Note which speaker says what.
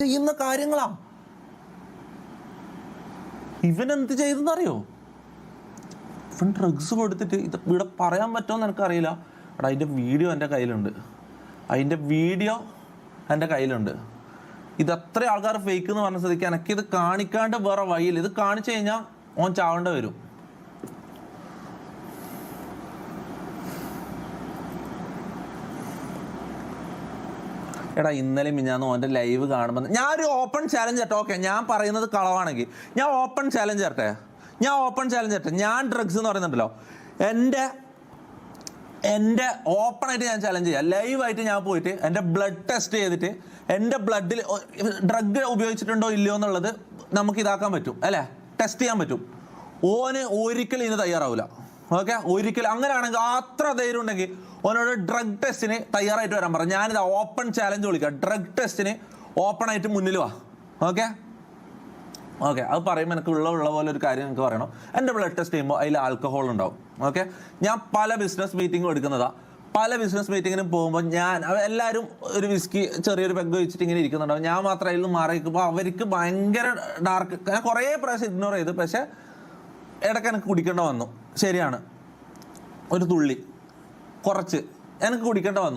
Speaker 1: ചെയ്യുന്ന കാര്യങ്ങളാ. ഇവൻ എന്ത് ചെയ്തെന്നറിയോ? ഇവൻ ഡ്രഗ്സ് കൊടുത്തിട്ട് ഇത് ഇവിടെ പറയാൻ പറ്റുമെന്ന് എനിക്കറിയില്ല. എടാ അതിൻ്റെ വീഡിയോ എൻ്റെ കയ്യിലുണ്ട്, ഇത് എത്ര ആൾക്കാർ ഫേക്ക് എന്ന് പറഞ്ഞ സ്ഥിതിക്ക് എനിക്കിത് കാണിക്കാണ്ട് വേറെ വഴിയില്ല. ഇത് കാണിച്ചു കഴിഞ്ഞാൽ ഓൻ ചാവേണ്ട വരും. എടാ ഇന്നലെ മിഞ്ഞാന്ന് ഓൻ്റെ ലൈവ് കാണുമ്പോൾ ഞാനൊരു ഓപ്പൺ ചാലഞ്ച് തരട്ടെ. ഓക്കെ, ഞാൻ പറയുന്നത് കളവാണെങ്കിൽ ഞാൻ ഓപ്പൺ ചാലഞ്ച് തരട്ടെ. ഞാൻ ഡ്രഗ്സ് എന്ന് പറയുന്നുണ്ടല്ലോ, എൻ്റെ ഓപ്പണായിട്ട് ഞാൻ ചാലഞ്ച് ചെയ്യാം. ലൈവായിട്ട് ഞാൻ പോയിട്ട് എൻ്റെ ബ്ലഡ് ടെസ്റ്റ് ചെയ്തിട്ട് എൻ്റെ ബ്ലഡിൽ ഡ്രഗ് ഉപയോഗിച്ചിട്ടുണ്ടോ ഇല്ലയോ എന്നുള്ളത് നമുക്ക് ഇതാക്കാൻ പറ്റും, അല്ലേ? ടെസ്റ്റ് ചെയ്യാൻ പറ്റും. ഓന് ഒരിക്കലും ഇതിന് തയ്യാറാവില്ല. ഓക്കെ, ഒരിക്കലും. അങ്ങനെയാണെങ്കിൽ അത്ര ധൈര്യം ഉണ്ടെങ്കിൽ ഓനോട് ഡ്രഗ് ടെസ്റ്റിന് തയ്യാറായിട്ട് വരാൻ പറ. ഞാനിത് ഓപ്പൺ ചാലഞ്ച് വിളിക്കാം. ഡ്രഗ് ടെസ്റ്റിന് ഓപ്പണായിട്ട് മുന്നിൽ വാ. ഓക്കെ, അത് പറയുമ്പോൾ എനിക്ക് ഉള്ള പോലെ ഒരു കാര്യം എനിക്ക് പറയണം. എൻ്റെ ബ്ലഡ് ടെസ്റ്റ് ചെയ്യുമ്പോൾ അതിൽ ആൽക്കഹോൾ ഉണ്ടാവും. ഓക്കെ, ഞാൻ പല ബിസിനസ് മീറ്റിങ്ങും എടുക്കുന്നതാണ്. പല ബിസിനസ് മീറ്റിങ്ങിനും പോകുമ്പോൾ എല്ലാവരും ഒരു വിസ്കി ചെറിയൊരു പെഗ് വെച്ചിട്ട് ഇങ്ങനെ ഇരിക്കുന്നുണ്ടാവും. ഞാൻ മാത്രം അതിൽ നിന്ന് മാറി നിൽക്കുമ്പോൾ അവർക്ക് ഭയങ്കര ഡാർക്ക്. ഞാൻ കുറേ പ്രാവശ്യം ഇഗ്നോർ ചെയ്തു, പക്ഷേ ഇടയ്ക്ക് എനിക്ക് കുടിക്കേണ്ട വന്നു. ശരിയാണ്, ഒരു തുള്ളി കുറച്ച് എനിക്ക് കുടിക്കേണ്ട വന്നു.